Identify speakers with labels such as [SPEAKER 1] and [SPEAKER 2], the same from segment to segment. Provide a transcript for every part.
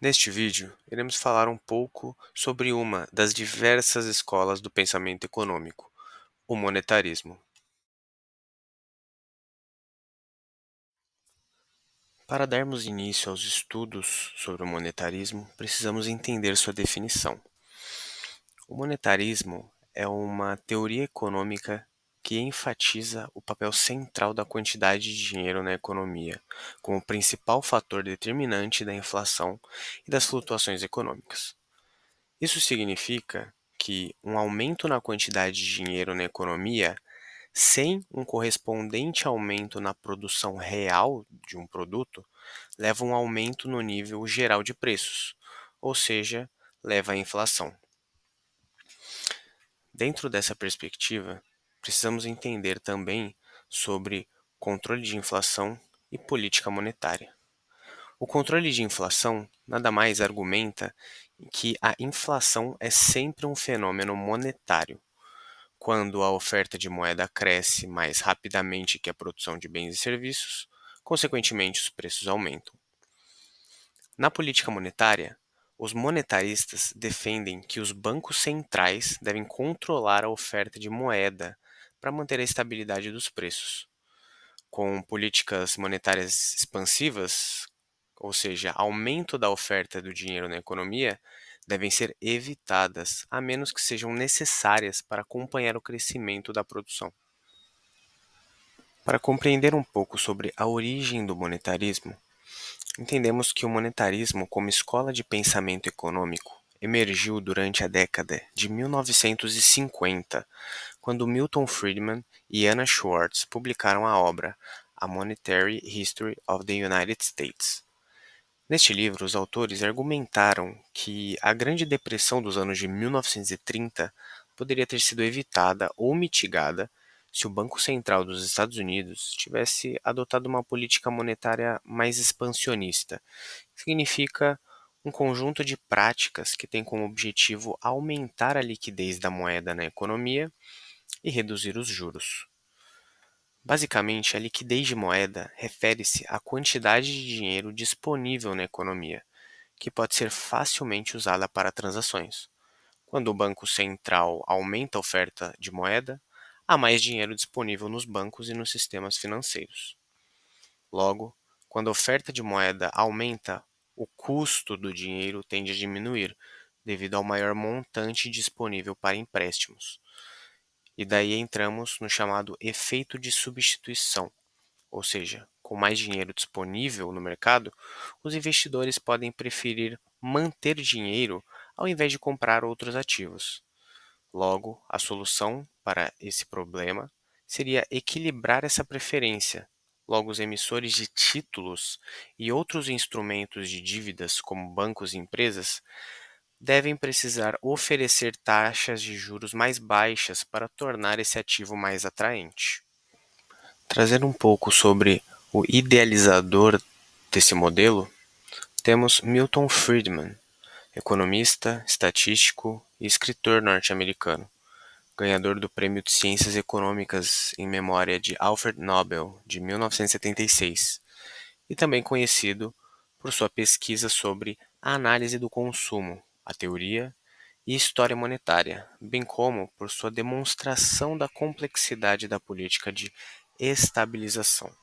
[SPEAKER 1] Neste vídeo, iremos falar um pouco sobre uma das diversas escolas do pensamento econômico, o monetarismo. Para darmos início aos estudos sobre o monetarismo, precisamos entender sua definição. O monetarismo é uma teoria econômica que enfatiza o papel central da quantidade de dinheiro na economia como principal fator determinante da inflação e das flutuações econômicas. Isso significa que um aumento na quantidade de dinheiro na economia, sem um correspondente aumento na produção real de um produto, leva a um aumento no nível geral de preços, ou seja, leva à inflação. Dentro dessa perspectiva, precisamos entender também sobre controle de inflação e política monetária. O controle de inflação nada mais argumenta que a inflação é sempre um fenômeno monetário. Quando a oferta de moeda cresce mais rapidamente que a produção de bens e serviços, consequentemente os preços aumentam. Na política monetária, os monetaristas defendem que os bancos centrais devem controlar a oferta de moeda para manter a estabilidade dos preços. Com políticas monetárias expansivas, ou seja, aumento da oferta do dinheiro na economia, devem ser evitadas, a menos que sejam necessárias para acompanhar o crescimento da produção. Para compreender um pouco sobre a origem do monetarismo, entendemos que o monetarismo, como escola de pensamento econômico, emergiu durante a década de 1950, quando Milton Friedman e Anna Schwartz publicaram a obra A Monetary History of the United States. Neste livro, os autores argumentaram que a Grande Depressão dos anos de 1930 poderia ter sido evitada ou mitigada se o Banco Central dos Estados Unidos tivesse adotado uma política monetária mais expansionista. Significa um conjunto de práticas que tem como objetivo aumentar a liquidez da moeda na economia e reduzir os juros. Basicamente, a liquidez de moeda refere-se à quantidade de dinheiro disponível na economia, que pode ser facilmente usada para transações. Quando o Banco Central aumenta a oferta de moeda, há mais dinheiro disponível nos bancos e nos sistemas financeiros. Logo, quando a oferta de moeda aumenta, o custo do dinheiro tende a diminuir, devido ao maior montante disponível para empréstimos. E daí entramos no chamado efeito de substituição, ou seja, com mais dinheiro disponível no mercado, os investidores podem preferir manter dinheiro ao invés de comprar outros ativos. Logo, a solução para esse problema seria equilibrar essa preferência. Logo, os emissores de títulos e outros instrumentos de dívidas, como bancos e empresas, devem precisar oferecer taxas de juros mais baixas para tornar esse ativo mais atraente. Trazendo um pouco sobre o idealizador desse modelo, temos Milton Friedman, economista, estatístico e escritor norte-americano, ganhador do Prêmio de Ciências Econômicas em memória de Alfred Nobel de 1976, e também conhecido por sua pesquisa sobre a análise do consumo, a teoria e história monetária, bem como por sua demonstração da complexidade da política de estabilização.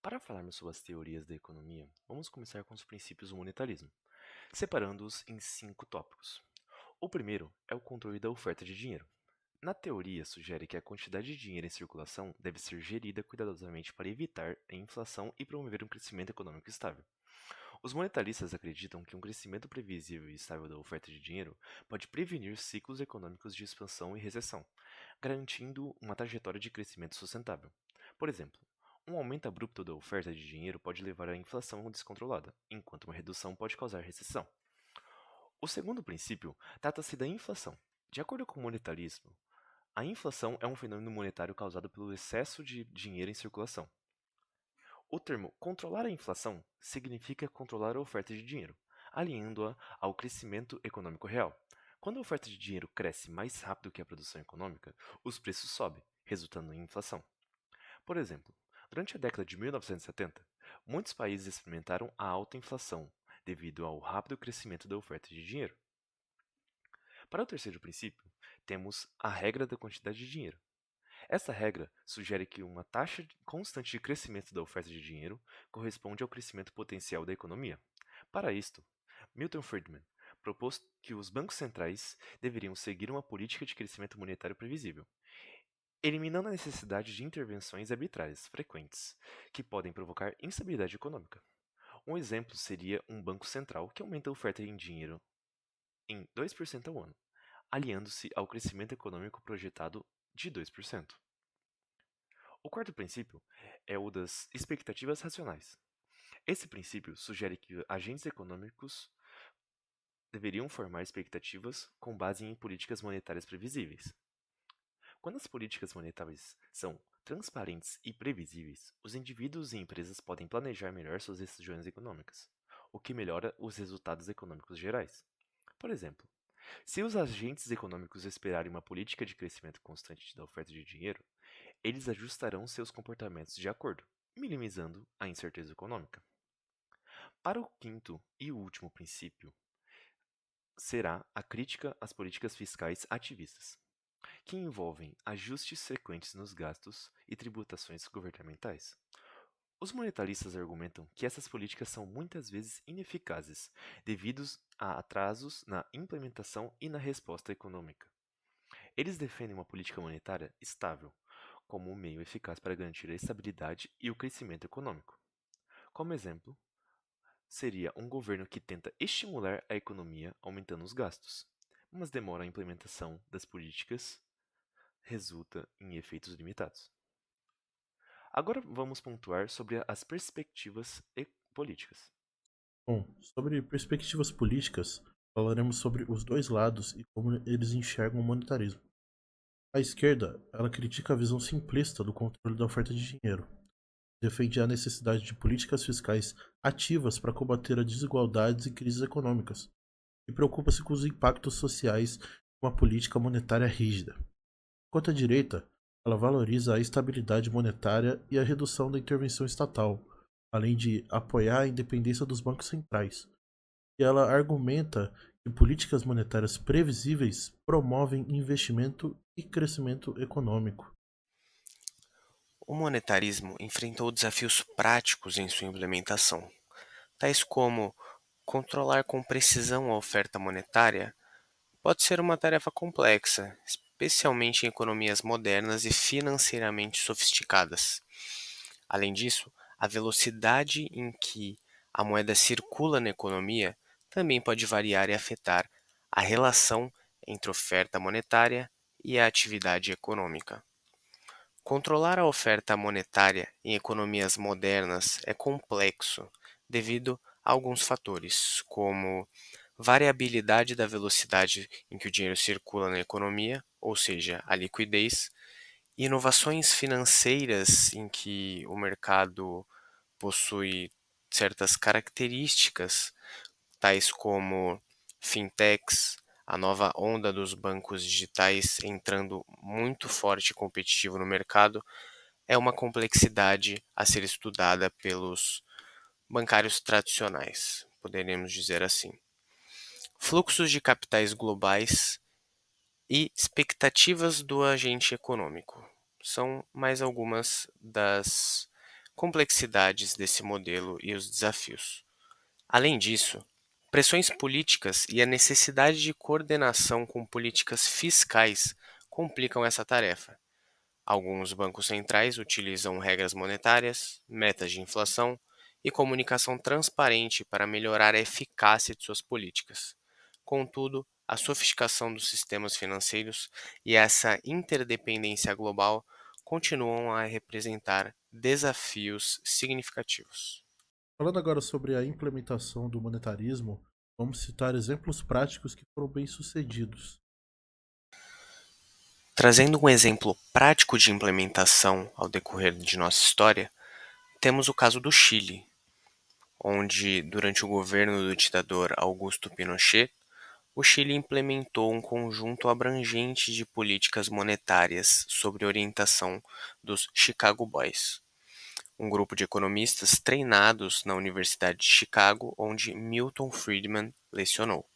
[SPEAKER 2] Para falarmos sobre as teorias da economia, vamos começar com os princípios do monetarismo, separando-os em 5 tópicos. O primeiro é o controle da oferta de dinheiro. Na teoria, sugere que a quantidade de dinheiro em circulação deve ser gerida cuidadosamente para evitar a inflação e promover um crescimento econômico estável. Os monetaristas acreditam que um crescimento previsível e estável da oferta de dinheiro pode prevenir ciclos econômicos de expansão e recessão, garantindo uma trajetória de crescimento sustentável. Por exemplo, um aumento abrupto da oferta de dinheiro pode levar à inflação descontrolada, enquanto uma redução pode causar recessão. O segundo princípio trata-se da inflação. De acordo com o monetarismo, a inflação é um fenômeno monetário causado pelo excesso de dinheiro em circulação. O termo controlar a inflação significa controlar a oferta de dinheiro, alinhando-a ao crescimento econômico real. Quando a oferta de dinheiro cresce mais rápido que a produção econômica, os preços sobem, resultando em inflação. Por exemplo, durante a década de 1970, Muitos países experimentaram a alta inflação devido ao rápido crescimento da oferta de dinheiro. Para o terceiro princípio, temos a regra da quantidade de dinheiro. Essa regra sugere que uma constante de crescimento da oferta de dinheiro corresponde ao crescimento potencial da economia. Para isto, Milton Friedman propôs que os bancos centrais deveriam seguir uma política de crescimento monetário previsível, eliminando a necessidade de intervenções arbitrárias frequentes, que podem provocar instabilidade econômica. Um exemplo seria um banco central que aumenta a oferta em dinheiro em 2% ao ano, aliando-se ao crescimento econômico projetado de 2%. O quarto princípio é o das expectativas racionais. Esse princípio sugere que agentes econômicos deveriam formar expectativas com base em políticas monetárias previsíveis. Quando as políticas monetárias são transparentes e previsíveis, os indivíduos e empresas podem planejar melhor suas decisões econômicas, o que melhora os resultados econômicos gerais. Por exemplo, se os agentes econômicos esperarem uma política de crescimento constante da oferta de dinheiro, eles ajustarão seus comportamentos de acordo, minimizando a incerteza econômica. Para o quinto e último princípio, será a crítica às políticas fiscais ativistas, que envolvem ajustes frequentes nos gastos e tributações governamentais. Os monetaristas argumentam que essas políticas são muitas vezes ineficazes, devido a atrasos na implementação e na resposta econômica. Eles defendem uma política monetária estável, como um meio eficaz para garantir a estabilidade e o crescimento econômico. Como exemplo, seria um governo que tenta estimular a economia aumentando os gastos, mas demora a implementação das políticas, resulta em efeitos limitados. Agora vamos pontuar sobre as perspectivas políticas.
[SPEAKER 3] Bom, sobre perspectivas políticas, falaremos sobre os dois lados e como eles enxergam o monetarismo. A esquerda, ela critica a visão simplista do controle da oferta de dinheiro, defende a necessidade de políticas fiscais ativas para combater as desigualdades e crises econômicas, e preocupa-se com os impactos sociais de uma política monetária rígida. Enquanto a direita, ela valoriza a estabilidade monetária e a redução da intervenção estatal, além de apoiar a independência dos bancos centrais. E ela argumenta que políticas monetárias previsíveis promovem investimento e crescimento econômico.
[SPEAKER 1] O monetarismo enfrentou desafios práticos em sua implementação, tais como controlar com precisão a oferta monetária pode ser uma tarefa complexa, especialmente em economias modernas e financeiramente sofisticadas. Além disso, a velocidade em que a moeda circula na economia também pode variar e afetar a relação entre oferta monetária e a atividade econômica. Controlar a oferta monetária em economias modernas é complexo devido a alguns fatores, como variabilidade da velocidade em que o dinheiro circula na economia, ou seja, a liquidez, e inovações financeiras em que o mercado possui certas características, tais como fintechs, a nova onda dos bancos digitais entrando muito forte e competitivo no mercado, é uma complexidade a ser estudada pelos bancários tradicionais, poderíamos dizer assim. Fluxos de capitais globais e expectativas do agente econômico são mais algumas das complexidades desse modelo e os desafios. Além disso, pressões políticas e a necessidade de coordenação com políticas fiscais complicam essa tarefa. Alguns bancos centrais utilizam regras monetárias, metas de inflação e comunicação transparente para melhorar a eficácia de suas políticas. Contudo, a sofisticação dos sistemas financeiros e essa interdependência global continuam a representar desafios significativos.
[SPEAKER 3] Falando agora sobre a implementação do monetarismo, vamos citar exemplos práticos que foram bem-sucedidos.
[SPEAKER 1] Trazendo um exemplo prático de implementação ao decorrer de nossa história, temos o caso do Chile, onde, durante o governo do ditador Augusto Pinochet, o Chile implementou um conjunto abrangente de políticas monetárias sob orientação dos Chicago Boys. um grupo de economistas treinados na Universidade de Chicago, onde Milton Friedman lecionou.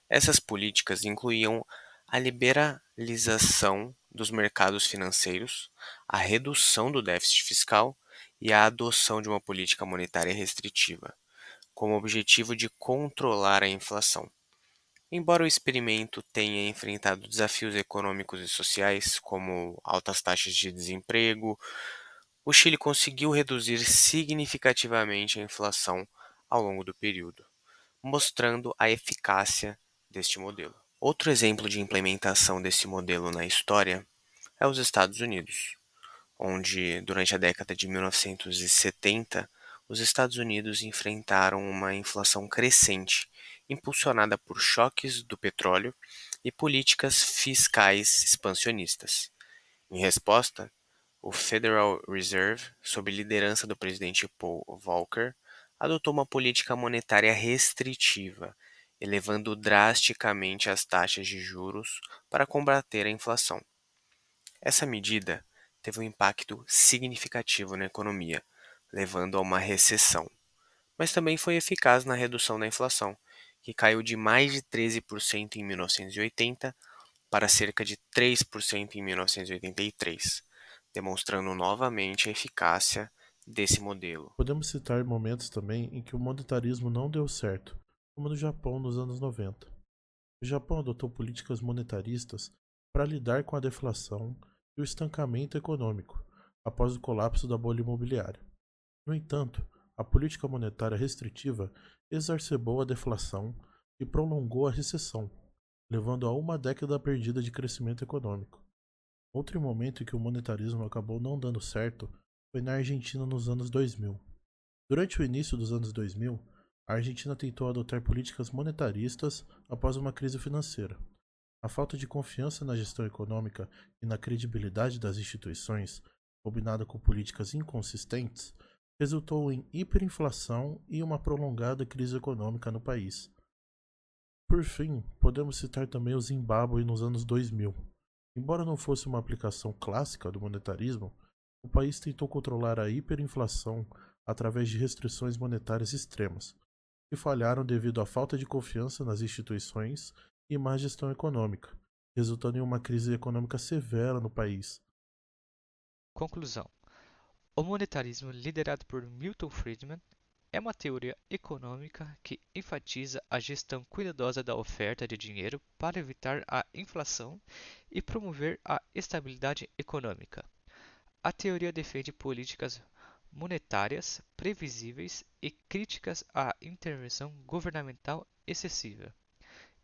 [SPEAKER 1] Essas políticas incluíam a liberalização dos mercados financeiros, a redução do déficit fiscal e a adoção de uma política monetária restritiva, com o objetivo de controlar a inflação. Embora o experimento tenha enfrentado desafios econômicos e sociais, como altas taxas de desemprego, o Chile conseguiu reduzir significativamente a inflação ao longo do período, mostrando a eficácia deste modelo. Outro exemplo de implementação desse modelo na história é os Estados Unidos, onde, durante a década de 1970, os Estados Unidos enfrentaram uma inflação crescente, impulsionada por choques do petróleo e políticas fiscais expansionistas. Em resposta, o Federal Reserve, sob liderança do presidente Paul Volcker, adotou uma política monetária restritiva, elevando drasticamente as taxas de juros para combater a inflação. Essa medida teve um impacto significativo na economia, levando a uma recessão, mas também foi eficaz na redução da inflação, que caiu de mais de 13% em 1980 para cerca de 3% em 1983, demonstrando novamente a eficácia desse modelo.
[SPEAKER 3] Podemos citar momentos também em que o monetarismo não deu certo, como no Japão nos anos 90. O Japão adotou políticas monetaristas para lidar com a deflação e o estancamento econômico após o colapso da bolha imobiliária. No entanto, a política monetária restritiva exacerbou a deflação e prolongou a recessão, levando a uma década perdida de crescimento econômico. Outro momento em que o monetarismo acabou não dando certo foi na Argentina nos anos 2000. Durante o início dos anos 2000, a Argentina tentou adotar políticas monetaristas após uma crise financeira. A falta de confiança na gestão econômica e na credibilidade das instituições, combinada com políticas inconsistentes, resultou em hiperinflação e uma prolongada crise econômica no país. Por fim, podemos citar também o Zimbábue nos anos 2000. Embora não fosse uma aplicação clássica do monetarismo, o país tentou controlar a hiperinflação através de restrições monetárias extremas, que falharam devido à falta de confiança nas instituições e má gestão econômica, resultando em uma crise econômica severa no país.
[SPEAKER 4] Conclusão: o monetarismo liderado por Milton Friedman é uma teoria econômica que enfatiza a gestão cuidadosa da oferta de dinheiro para evitar a inflação e promover a estabilidade econômica. A teoria defende políticas monetárias previsíveis e críticas à intervenção governamental excessiva.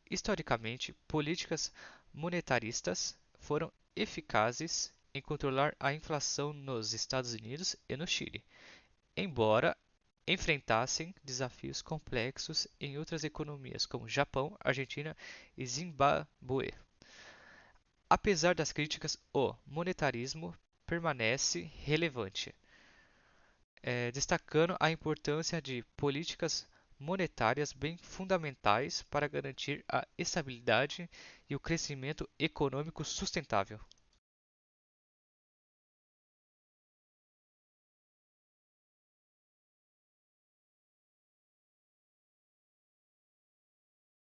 [SPEAKER 4] Historicamente, políticas monetaristas foram eficazes em controlar a inflação nos Estados Unidos e no Chile, embora enfrentassem desafios complexos em outras economias como Japão, Argentina e Zimbábue. Apesar das críticas, o monetarismo permanece relevante, destacando a importância de políticas monetárias bem fundamentais para garantir a estabilidade e o crescimento econômico sustentável.